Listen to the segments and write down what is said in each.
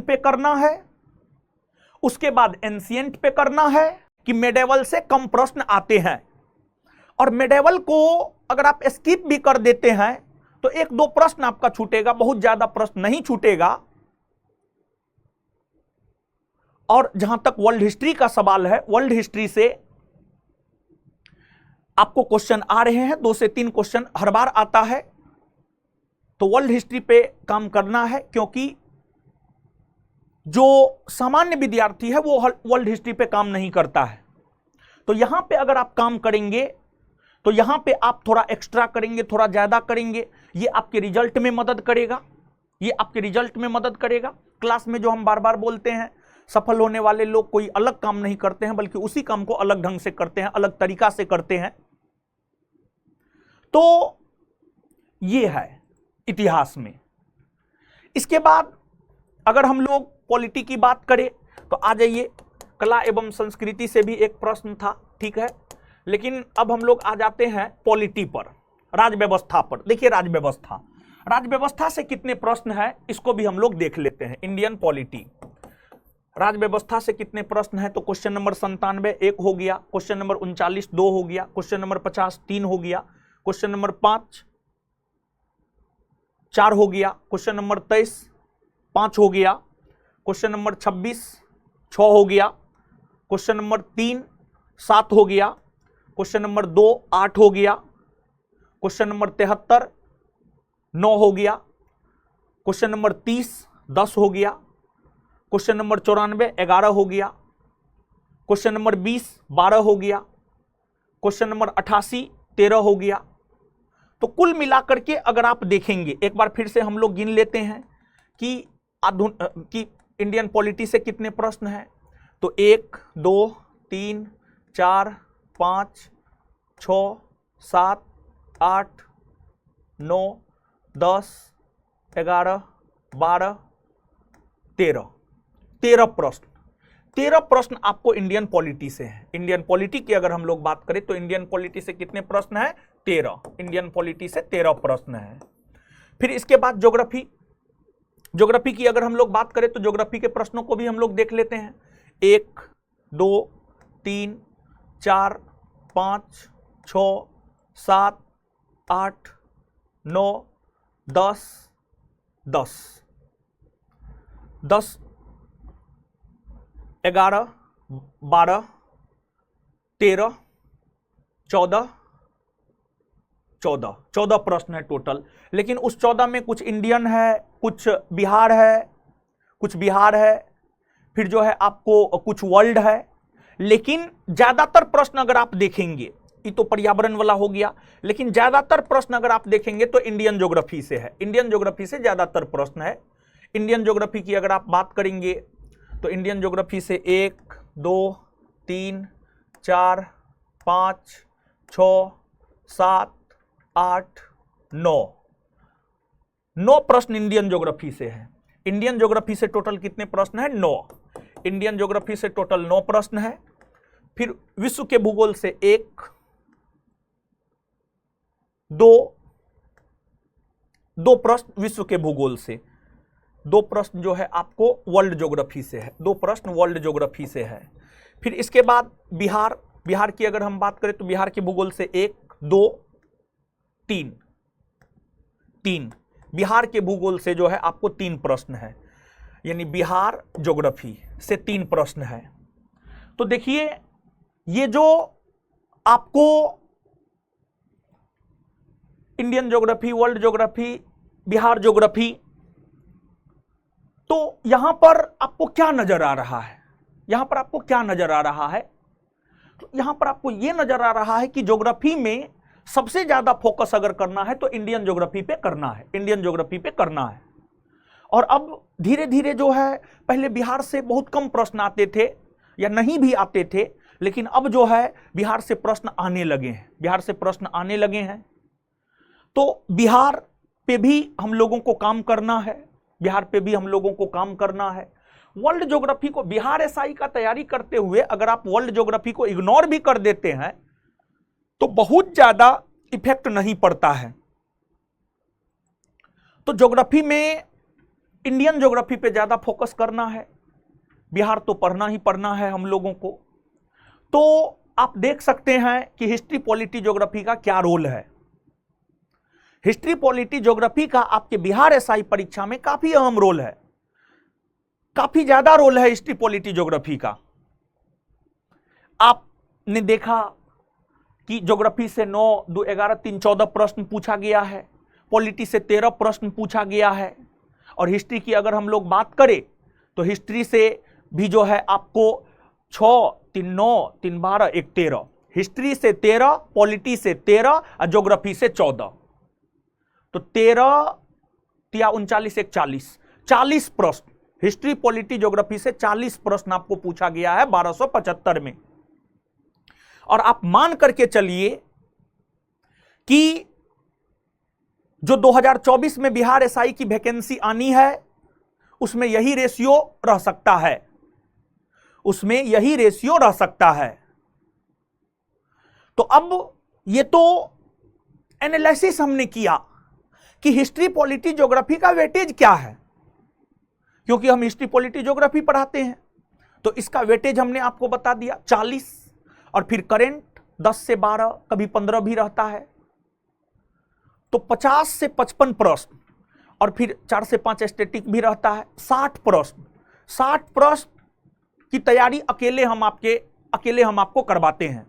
पे करना है, उसके बाद एंशिएंट पे करना है, कि मेडिवल से कम प्रश्न आते हैं। और मेडिवल को अगर आप स्किप भी कर देते हैं तो एक दो प्रश्न आपका छूटेगा, बहुत ज्यादा प्रश्न नहीं छूटेगा। और जहां तक वर्ल्ड हिस्ट्री का सवाल है, वर्ल्ड हिस्ट्री से आपको क्वेश्चन आ रहे हैं, 2 से 3 क्वेश्चन हर बार आता है, तो वर्ल्ड हिस्ट्री पे काम करना है, क्योंकि जो सामान्य विद्यार्थी है वो वर्ल्ड हिस्ट्री पे काम नहीं करता है। तो यहां पे अगर आप काम करेंगे तो यहां पे आप थोड़ा एक्स्ट्रा करेंगे, थोड़ा ज्यादा करेंगे, ये आपके रिजल्ट में मदद करेगा, ये आपके रिजल्ट में मदद करेगा। क्लास में जो हम बार बार बोलते हैं, सफल होने वाले लोग कोई अलग काम नहीं करते हैं, बल्कि उसी काम को अलग ढंग से करते हैं, अलग तरीका से करते हैं। तो ये है इतिहास में। इसके बाद अगर हम लोग पॉलिटी की बात करें तो आ जाइए, कला एवं संस्कृति से भी एक प्रश्न था, ठीक है, लेकिन अब हम लोग आ जाते हैं पॉलिटी पर, राज व्यवस्था पर। देखिए राज व्यवस्था से कितने प्रश्न हैं इसको भी हम लोग देख लेते हैं। इंडियन पॉलिटी, राज व्यवस्था से कितने प्रश्न हैं, तो क्वेश्चन नंबर 97 1 हो गया, क्वेश्चन नंबर 39 2 हो गया, क्वेश्चन नंबर 50 3 हो गया, क्वेश्चन नंबर 5 4 हो गया, क्वेश्चन नंबर 23 5 हो गया, क्वेश्चन नंबर 26 6 हो गया, क्वेश्चन नंबर 3 7 हो गया, क्वेश्चन नंबर 2 8 हो गया, क्वेश्चन नंबर 73 9 हो गया, क्वेश्चन नंबर 30 10 हो गया, क्वेश्चन नंबर 94 11 हो गया, क्वेश्चन नंबर 20 12 हो गया, क्वेश्चन नंबर 88 13 हो गया। तो कुल मिलाकर के अगर आप देखेंगे, एक बार फिर से हम लोग गिन लेते हैं कि इंडियन पॉलिटी से कितने प्रश्न हैं, तो 1 2 3 4 5 6 7 8 9 10 11 12 13 प्रश्न, 13 प्रश्न आपको इंडियन पॉलिटी से है। इंडियन पॉलिटी की अगर हम लोग बात करें तो इंडियन पॉलिटी से कितने प्रश्न हैं, 13। इंडियन पॉलिटी से 13 प्रश्न हैं। फिर इसके बाद ज्योग्राफी की अगर हम लोग बात करें तो ज्योग्राफी के प्रश्नों को भी हम लोग देख लेते हैं। 1 2 3 4 5 6 7 8 9 10 10 10 11 12 13 14 प्रश्न है टोटल। लेकिन उस 14 में कुछ इंडियन है, कुछ बिहार है, फिर जो है आपको कुछ वर्ल्ड है। लेकिन ज्यादातर प्रश्न अगर आप देखेंगे, ये तो पर्यावरण वाला हो गया, लेकिन ज्यादातर प्रश्न अगर आप देखेंगे तो इंडियन ज्योग्राफी से है। इंडियन ज्योग्राफी से ज्यादातर प्रश्न है। इंडियन ज्योग्राफी की अगर आप बात करेंगे तो इंडियन ज्योग्राफी से 1 2 3 4 5 6 7 8 9 प्रश्न इंडियन ज्योग्राफी से है। इंडियन ज्योग्राफी से टोटल कितने प्रश्न है, 9। इंडियन ज्योग्राफी से टोटल 9 प्रश्न है। फिर विश्व के भूगोल से 1 2 प्रश्न विश्व के भूगोल से, 2 प्रश्न जो है आपको वर्ल्ड ज्योग्राफी से है, 2 प्रश्न वर्ल्ड ज्योग्राफी से है। फिर इसके बाद बिहार की अगर हम बात करें तो बिहार के भूगोल से 1 2 3 बिहार के भूगोल से जो है आपको 3 प्रश्न है, यानी बिहार ज्योग्राफी से 3 प्रश्न है। तो देखिए ये जो आपको Indian geography, world geography, Bihar geography, तो यहां पर आपको क्या नजर आ रहा है, यहां पर आपको क्या नजर आ रहा है, तो यहां पर आपको यह नजर आ रहा है कि ज्योग्राफी में सबसे ज्यादा फोकस अगर करना है तो इंडियन ज्योग्राफी पे करना है, इंडियन ज्योग्राफी पे करना है। और अब धीरे धीरे जो है, पहले बिहार से बहुत कम प्रश्न आते थे या नहीं भी आते थे, लेकिन अब जो है बिहार से प्रश्न आने लगे हैं, बिहार से प्रश्न आने लगे हैं। तो बिहार पे भी हम लोगों को काम करना है, बिहार पे भी हम लोगों को काम करना है। वर्ल्ड ज्योग्राफी को, बिहार एसआई का तैयारी करते हुए अगर आप वर्ल्ड ज्योग्राफी को इग्नोर भी कर देते हैं तो बहुत ज्यादा इफेक्ट नहीं पड़ता है। तो ज्योग्राफी में इंडियन ज्योग्राफी पे ज्यादा फोकस करना है, बिहार तो पढ़ना ही पढ़ना है हम लोगों को। तो आप देख सकते हैं कि हिस्ट्री पॉलिटी ज्योग्राफी का क्या रोल है। हिस्ट्री पॉलिटी ज्योग्राफी का आपके बिहार एसआई परीक्षा में काफी अहम रोल है, काफी ज्यादा रोल है हिस्ट्री पॉलिटी ज्योग्राफी का। आपने देखा कि ज्योग्राफी से 9, 2, 11, 3, 14 प्रश्न पूछा गया है, पॉलिटी से 13 प्रश्न पूछा गया है, और हिस्ट्री की अगर हम लोग बात करें तो हिस्ट्री से भी जो है आपको 6, 3, 9, 3, 12, 1, 13, हिस्ट्री से 13, पॉलिटी से 13 और ज्योग्राफी से 14, तो 13 या 39, 1, 40 प्रश्न हिस्ट्री पॉलिटी ज्योग्राफी से 40 प्रश्न आपको पूछा गया है 1275 में। और आप मान करके चलिए कि जो 2024 में बिहार एसआई की वैकेंसी आनी है उसमें यही रेशियो रह सकता है, उसमें यही रेशियो रह सकता है। तो अब ये तो एनालिसिस हमने किया कि हिस्ट्री पॉलिटी ज्योग्राफी का वेटेज क्या है, क्योंकि हम हिस्ट्री पॉलिटी ज्योग्राफी पढ़ाते हैं, तो इसका वेटेज हमने आपको बता दिया 40, और फिर करेंट 10 से 12, कभी 15 भी रहता है, तो 50 से 55 प्रश्न, और फिर 4 से 5 स्टैटिक भी रहता है, 60 प्रश्न। 60 प्रश्न की तैयारी अकेले हम आपको करवाते हैं।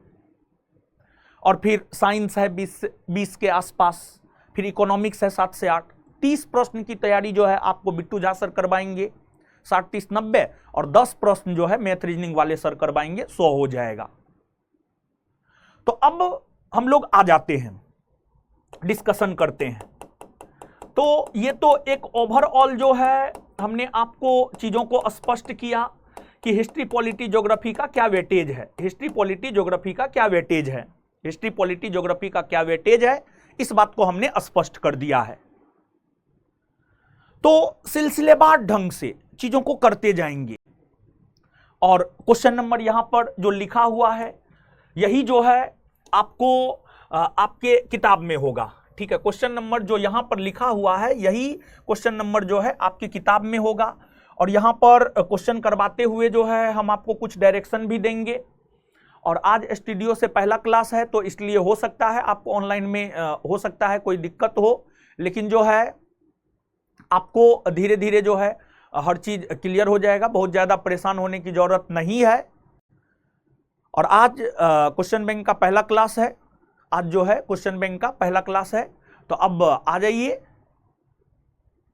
और फिर साइंस है 20 के आसपास, फिर इकोनॉमिक्स है 7 से 8, 30 प्रश्न की तैयारी जो है आपको बिट्टू झा सर करवाएंगे, 60, 30, 90, और 10 प्रश्न जो है मैथ रीजनिंग वाले सर करवाएंगे, 100 हो जाएगा। तो अब हम लोग आ जाते हैं, डिस्कशन करते हैं। तो ये तो एक ओवरऑल जो है हमने आपको चीजों को स्पष्ट किया कि हिस्ट्री पॉलिटी ज्योग्राफी का क्या वेटेज है, हिस्ट्री पॉलिटी ज्योग्राफी का क्या वेटेज है, हिस्ट्री पॉलिटी ज्योग्राफी का क्या वेटेज है, इस बात को हमने स्पष्ट कर दिया है। तो सिलसिलेवार ढंग से चीजों को करते जाएंगे, और क्वेश्चन नंबर यहां पर जो लिखा हुआ है यही जो है आपको आपके किताब में होगा, ठीक है। क्वेश्चन नंबर जो यहां पर लिखा हुआ है यही क्वेश्चन नंबर जो है आपकी किताब में होगा, और यहां पर क्वेश्चन करवाते हुए जो है हम आपको कुछ डायरेक्शन भी देंगे। और आज स्टूडियो से पहला क्लास है तो इसलिए हो सकता है आपको ऑनलाइन में हो सकता है कोई दिक्कत हो, लेकिन जो है आपको धीरे धीरे जो है हर चीज क्लियर हो जाएगा, बहुत ज्यादा परेशान होने की जरूरत नहीं है। और आज क्वेश्चन बैंक का पहला क्लास है, आज जो है क्वेश्चन बैंक का पहला क्लास है, तो अब आ जाइए,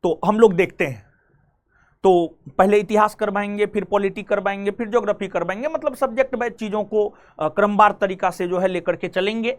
तो हम लोग देखते हैं। तो पहले इतिहास करवाएंगे, फिर पॉलिटी करवाएंगे, फिर ज्योग्राफी करवाएंगे, मतलब सब्जेक्ट वाइज चीजों को क्रमवार तरीका से जो है लेकर के चलेंगे।